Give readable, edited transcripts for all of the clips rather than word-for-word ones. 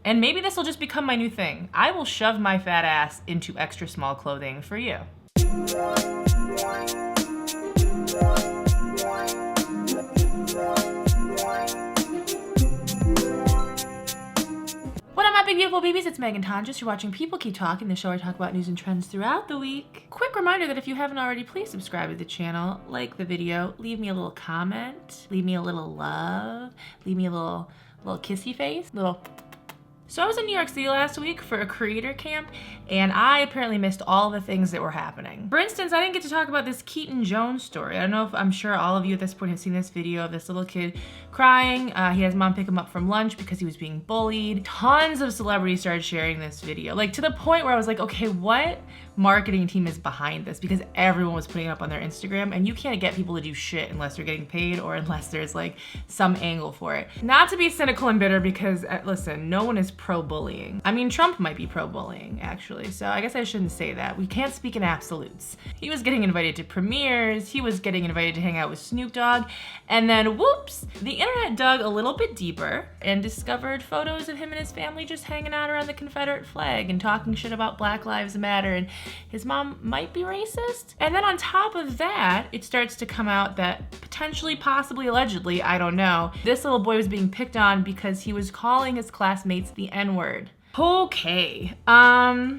And maybe this will just become my new thing. I will shove my fat ass into extra small clothing for you. What up, my big beautiful babies? It's Meghan Tonjes. You're watching People Keep Talking, the show where I talk about news and trends throughout the week. Quick reminder that if you haven't already, please subscribe to the channel, like the video, leave me a little comment, leave me a little love, leave me a little kissy face, So I was in New York City last week for a creator camp, and I apparently missed all the things that were happening. For instance, I didn't get to talk about this Keaton Jones story. I don't know if I'm sure all of you at this point have seen this video of this little kid crying. He had his mom pick him up from lunch because he was being bullied. Tons of celebrities started sharing this video, like to the point where I was like, okay, what marketing team is behind this? Because everyone was putting it up on their Instagram, and you can't get people to do shit unless they're getting paid or unless there's like some angle for it. Not to be cynical and bitter, because listen, no one is pro-bullying. I mean, Trump might be pro-bullying actually, so I guess I shouldn't say that. We can't speak in absolutes. He was getting invited to premieres, he was getting invited to hang out with Snoop Dogg, and then whoops, the internet dug a little bit deeper and discovered photos of him and his family just hanging out around the Confederate flag and talking shit about Black Lives Matter, and his mom might be racist. And then on top of that, it starts to come out that potentially, possibly, allegedly, I don't know, this little boy was being picked on because he was calling his classmates the N-word. Okay,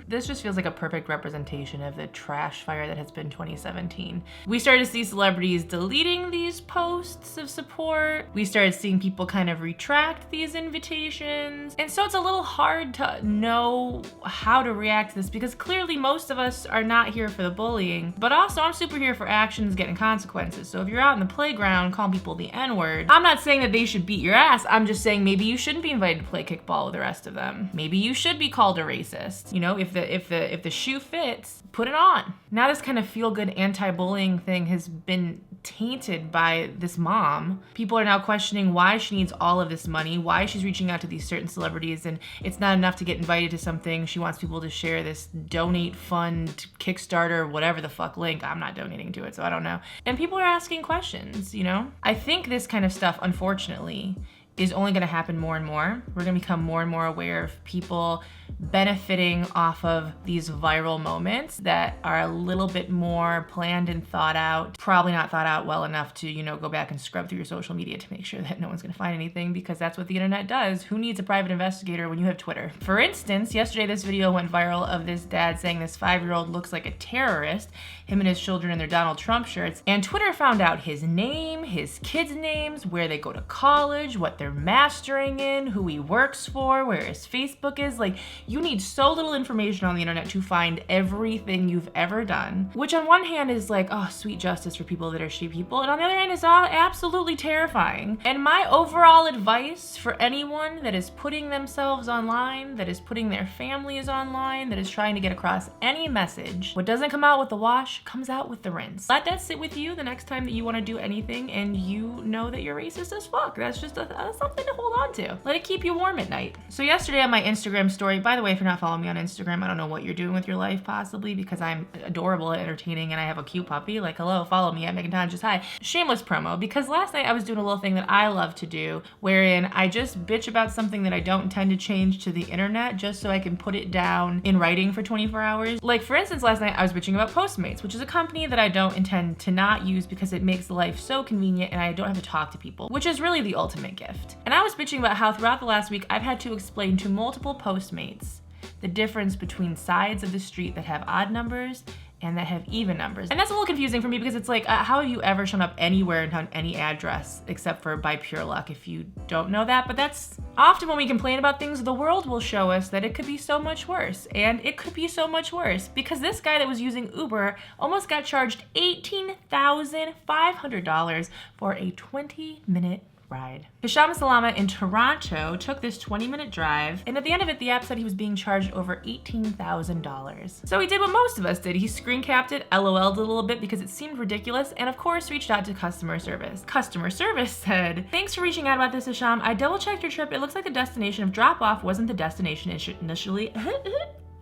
this just feels like a perfect representation of the trash fire that has been 2017. We started to see celebrities deleting these posts of support. We started seeing people kind of retract these invitations. And so it's a little hard to know how to react to this, because clearly most of us are not here for the bullying, but also I'm super here for actions getting consequences. So if you're out in the playground calling people the N-word, I'm not saying that they should beat your ass. I'm just saying maybe you shouldn't be invited to play kickball with the rest of them. Maybe you should be called a racist. You know, if the shoe fits, put it on. Now this kind of feel-good anti-bullying thing has been tainted by this mom. People are now questioning why she needs all of this money, why she's reaching out to these certain celebrities, and it's not enough to get invited to something. She wants people to share this donate, fund, Kickstarter, whatever the fuck link. I'm not donating to it, so I don't know. And people are asking questions, you know? I think this kind of stuff, unfortunately, is only gonna happen more and more. We're gonna become more and more aware of people benefiting off of these viral moments that are a little bit more planned and thought out, probably not thought out well enough to, you know, go back and scrub through your social media to make sure that no one's gonna find anything, because that's what the internet does. Who needs a private investigator when you have Twitter? For instance, yesterday this video went viral of this dad saying this 5-year-old looks like a terrorist, him and his children in their Donald Trump shirts, and Twitter found out his name, his kids' names, where they go to college, what they're mastering in, who he works for, where his Facebook is. Like, you need so little information on the internet to find everything you've ever done, which on one hand is like, oh, sweet justice for people that are shitty people, and on the other hand is absolutely terrifying. And my overall advice for anyone that is putting themselves online, that is putting their families online, that is trying to get across any message, what doesn't come out with the wash comes out with the rinse. Let that sit with you the next time that you want to do anything and you know that you're racist as fuck. That's just something to hold on to. Let it keep you warm at night. So yesterday on my Instagram story, by the way, if you're not following me on Instagram, I don't know what you're doing with your life possibly, because I'm adorable and entertaining and I have a cute puppy. Like, hello, follow me at Meghan Tonjes. Hi. Shameless promo, because last night I was doing a little thing that I love to do, wherein I just bitch about something that I don't intend to change to the internet just so I can put it down in writing for 24 hours. Like, for instance, last night I was bitching about Postmates, which is a company that I don't intend to not use because it makes life so convenient and I don't have to talk to people, which is really the ultimate gift. And I was bitching about how throughout the last week I've had to explain to multiple Postmates the difference between sides of the street that have odd numbers and that have even numbers. And that's a little confusing for me, because it's like, how have you ever shown up anywhere and found any address except for by pure luck if you don't know that? But that's often when we complain about things, the world will show us that it could be so much worse. And it could be so much worse, because this guy that was using Uber almost got charged $18,500 for a 20-minute ride. Hisham Salama in Toronto took this 20-minute drive, and at the end of it, the app said he was being charged over $18,000. So he did what most of us did. He screen capped it, LOL'd a little bit because it seemed ridiculous, and of course reached out to customer service. Customer service said, "Thanks for reaching out about this, Hisham. I double-checked your trip. It looks like the destination of drop-off wasn't the destination initially."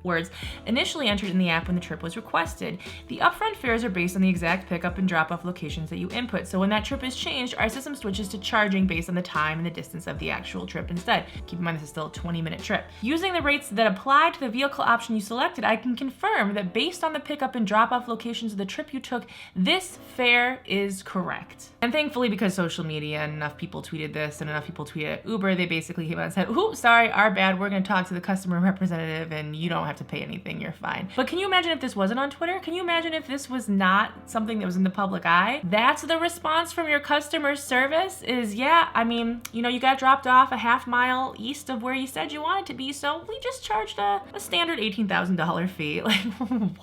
words initially entered in the app when the trip was requested. The upfront fares are based on the exact pickup and drop-off locations that you input. So when that trip is changed, our system switches to charging based on the time and the distance of the actual trip instead. Keep in mind, this is still a 20-minute trip. Using the rates that apply to the vehicle option you selected, I can confirm that based on the pickup and drop-off locations of the trip you took, this fare is correct. And thankfully, because social media and enough people tweeted this and enough people tweeted at Uber, they basically came out and said, ooh, sorry, our bad, we're gonna talk to the customer representative and you don't have to pay anything, you're fine. But can you imagine if this wasn't on Twitter? Can you imagine if this was not something that was in the public eye? That's the response from your customer service is, yeah, I mean, you know, you got dropped off a half mile east of where you said you wanted to be, so we just charged a standard $18,000 fee. Like,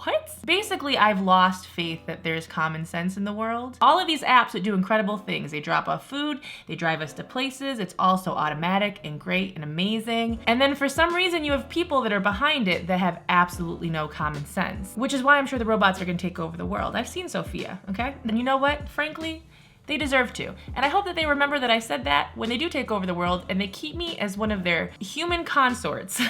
what? Basically, I've lost faith that there's common sense in the world. All of these apps that do incredible things. They drop off food, they drive us to places, it's all so automatic and great and amazing. And then for some reason, you have people that are behind it that have absolutely no common sense, which is why I'm sure the robots are gonna take over the world. I've seen Sophia, okay? And you know what? Frankly, they deserve to. And I hope that they remember that I said that when they do take over the world and they keep me as one of their human consorts.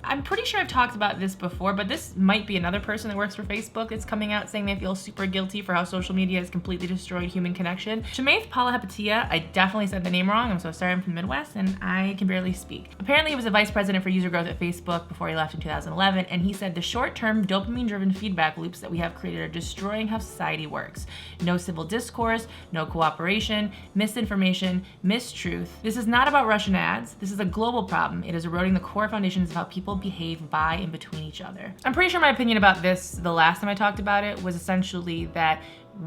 I'm pretty sure I've talked about this before, but this might be another person that works for Facebook that's coming out saying they feel super guilty for how social media has completely destroyed human connection. Shemaith Palihapitiya, I definitely said the name wrong. I'm so sorry, I'm from the Midwest and I can barely speak. Apparently he was a vice president for user growth at Facebook before he left in 2011, and he said the short-term dopamine-driven feedback loops that we have created are destroying how society works. No civil discourse, no cooperation, misinformation, mistruth. This is not about Russian ads. This is a global problem. It is eroding the core foundations of how people behave by and between each other. I'm pretty sure my opinion about this the last time I talked about it was essentially that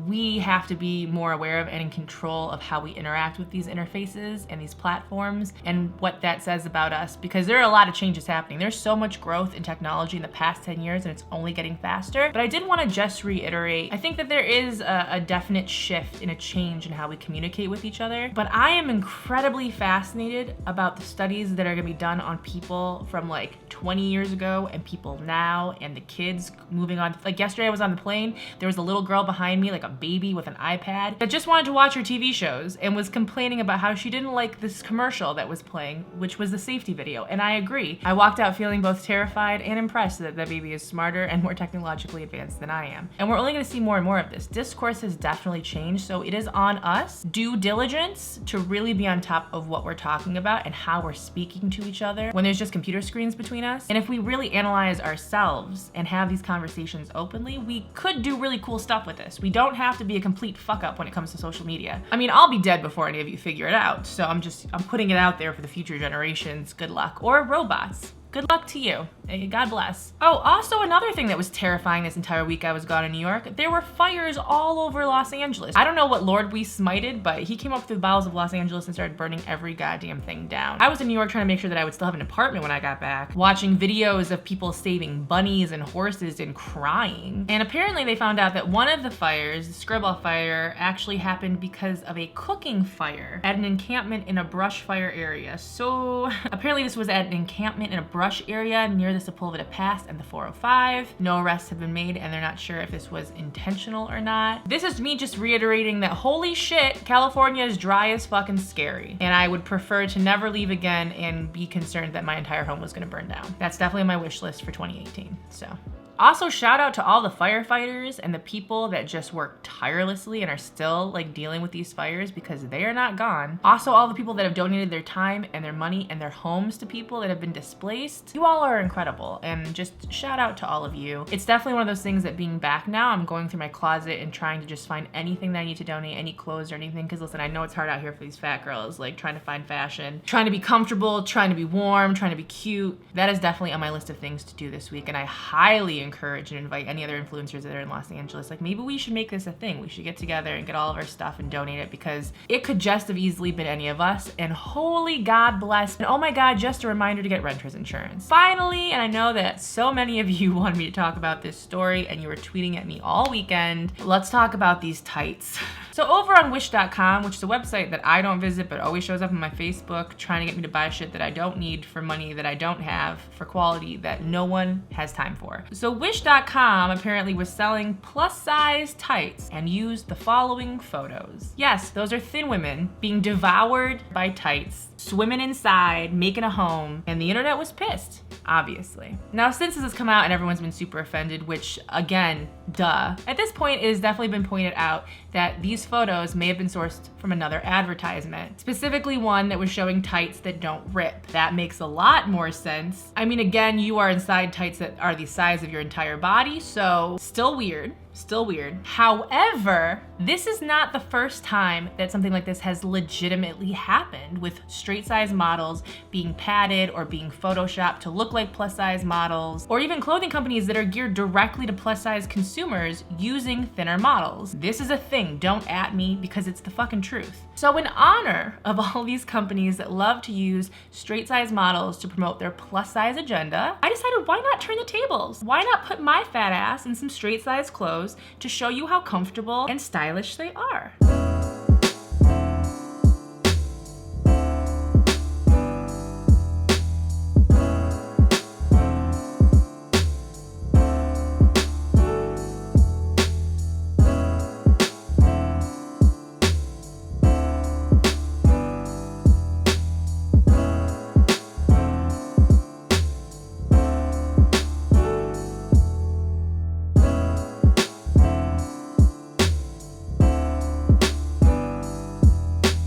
we have to be more aware of and in control of how we interact with these interfaces and these platforms and what that says about us, because there are a lot of changes happening. There's so much growth in technology in the past 10 years and it's only getting faster. But I did want to just reiterate, I think that there is a definite shift and a change in how we communicate with each other. But I am incredibly fascinated about the studies that are going to be done on people from like 20 years ago and people now and the kids moving on. Like yesterday I was on the plane, there was a little girl behind me, like a baby with an iPad that just wanted to watch her TV shows and was complaining about how she didn't like this commercial that was playing, which was the safety video. And I agree. I walked out feeling both terrified and impressed that that baby is smarter and more technologically advanced than I am. And we're only gonna see more and more of this. Discourse has definitely changed, so it is on us, due diligence, to really be on top of what we're talking about and how we're speaking to each other when there's just computer screens between us. And if we really analyze ourselves and have these conversations openly, we could do really cool stuff with this. We don't have to be a complete fuck up when it comes to social media. I mean, I'll be dead before any of you figure it out, so I'm putting it out there for the future generations. Good luck. Or robots. Good luck to you. God bless. Oh, also another thing that was terrifying this entire week I was gone in New York, there were fires all over Los Angeles. I don't know what lord we smited, but he came up through the bowels of Los Angeles and started burning every goddamn thing down. I was in New York trying to make sure that I would still have an apartment when I got back, watching videos of people saving bunnies and horses and crying. And apparently they found out that one of the fires, the Screwball fire, actually happened because of a cooking fire at an encampment in a brush fire area. So apparently this was at an encampment in a brush area near the Sepulveda Pass and the 405. No arrests have been made and they're not sure if this was intentional or not. This is me just reiterating that holy shit, California is dry as fucking scary. And I would prefer to never leave again and be concerned that my entire home was gonna burn down. That's definitely on my wish list for 2018, so. Also, shout out to all the firefighters and the people that just work tirelessly and are still like dealing with these fires, because they are not gone. Also, all the people that have donated their time and their money and their homes to people that have been displaced. You all are incredible, and just shout out to all of you. It's definitely one of those things that being back now, I'm going through my closet and trying to just find anything that I need to donate, any clothes or anything, because listen, I know it's hard out here for these fat girls, like trying to find fashion, trying to be comfortable, trying to be warm, trying to be cute. That is definitely on my list of things to do this week, and I highly encourage and invite any other influencers that are in Los Angeles. Like, maybe we should make this a thing. We should get together and get all of our stuff and donate it, because it could just have easily been any of us. And holy God bless. And oh my God, just a reminder to get renter's insurance. Finally, and I know that so many of you wanted me to talk about this story and you were tweeting at me all weekend. Let's talk about these tights. So over on wish.com, which is a website that I don't visit but always shows up on my Facebook trying to get me to buy shit that I don't need for money that I don't have for quality that no one has time for. So wish.com apparently was selling plus size tights and used the following photos. Yes, those are thin women being devoured by tights, swimming inside, making a home, and the internet was pissed, obviously. Now, since this has come out and everyone's been super offended, which again, duh, at this point it has definitely been pointed out that these photos may have been sourced from another advertisement, specifically one that was showing tights that don't rip. That makes a lot more sense. I mean, again, you are inside tights that are the size of your entire body, so still weird. Still weird. However, this is not the first time that something like this has legitimately happened with straight size models being padded or being photoshopped to look like plus size models, or even clothing companies that are geared directly to plus size consumers using thinner models. This is a thing, don't at me, because it's the fucking truth. So in honor of all these companies that love to use straight size models to promote their plus size agenda, I decided why not turn the tables? Why not put my fat ass in some straight size clothes to show you how comfortable and stylish they are.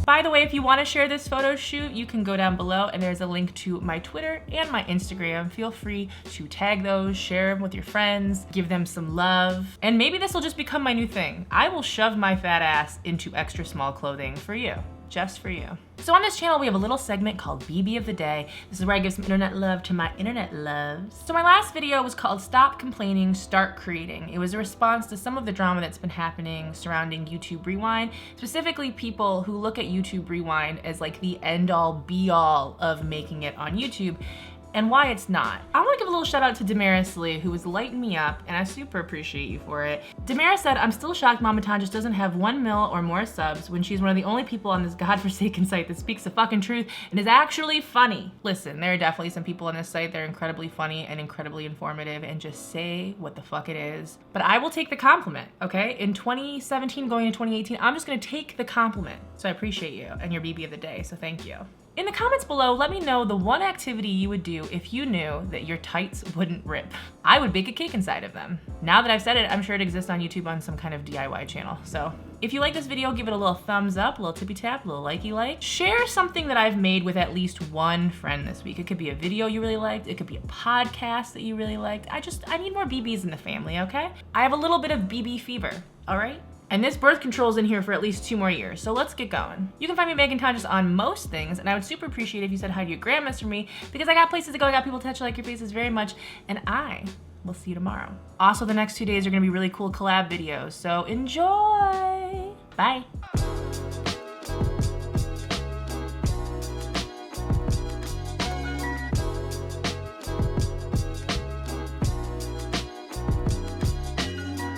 By the way, if you want to share this photo shoot, you can go down below and there's a link to my Twitter and my Instagram. Feel free to tag those, share them with your friends, give them some love, and maybe this will just become my new thing. I will shove my fat ass into extra small clothing for you. Just for you. So on this channel, we have a little segment called BB of the Day. This is where I give some internet love to my internet loves. So my last video was called Stop Complaining, Start Creating. It was a response to some of the drama that's been happening surrounding YouTube Rewind, specifically people who look at YouTube Rewind as like the end all be all of making it on YouTube, and why it's not. I want to give a little shout out to Damaris Lee, who was lighting me up, and I super appreciate you for it. Damaris said, I'm still shocked Mama Tonjes doesn't have 1 mil or more subs when she's one of the only people on this godforsaken site that speaks the fucking truth and is actually funny. Listen, there are definitely some people on this site that are incredibly funny and incredibly informative and just say what the fuck it is. But I will take the compliment, okay? In 2017 going into 2018, I'm just gonna take the compliment. So I appreciate you and your BB of the day, so thank you. In the comments below, let me know the one activity you would do if you knew that your tights wouldn't rip. I would bake a cake inside of them. Now that I've said it, I'm sure it exists on YouTube on some kind of DIY channel. So if you like this video, give it a little thumbs up, a little tippy tap, a little likey like. Share something that I've made with at least one friend this week. It could be a video you really liked. It could be a podcast that you really liked. I need more BBs in the family, okay? I have a little bit of BB fever, all right? And this birth control's in here for at least 2 more years, so let's get going. You can find me Meghan Tonjes on most things, and I would super appreciate if you said hi to your grandmas for me, because I got places to go, I got people to touch, like your faces very much, and I will see you tomorrow. Also, the next 2 days are gonna be really cool collab videos, so enjoy! Bye.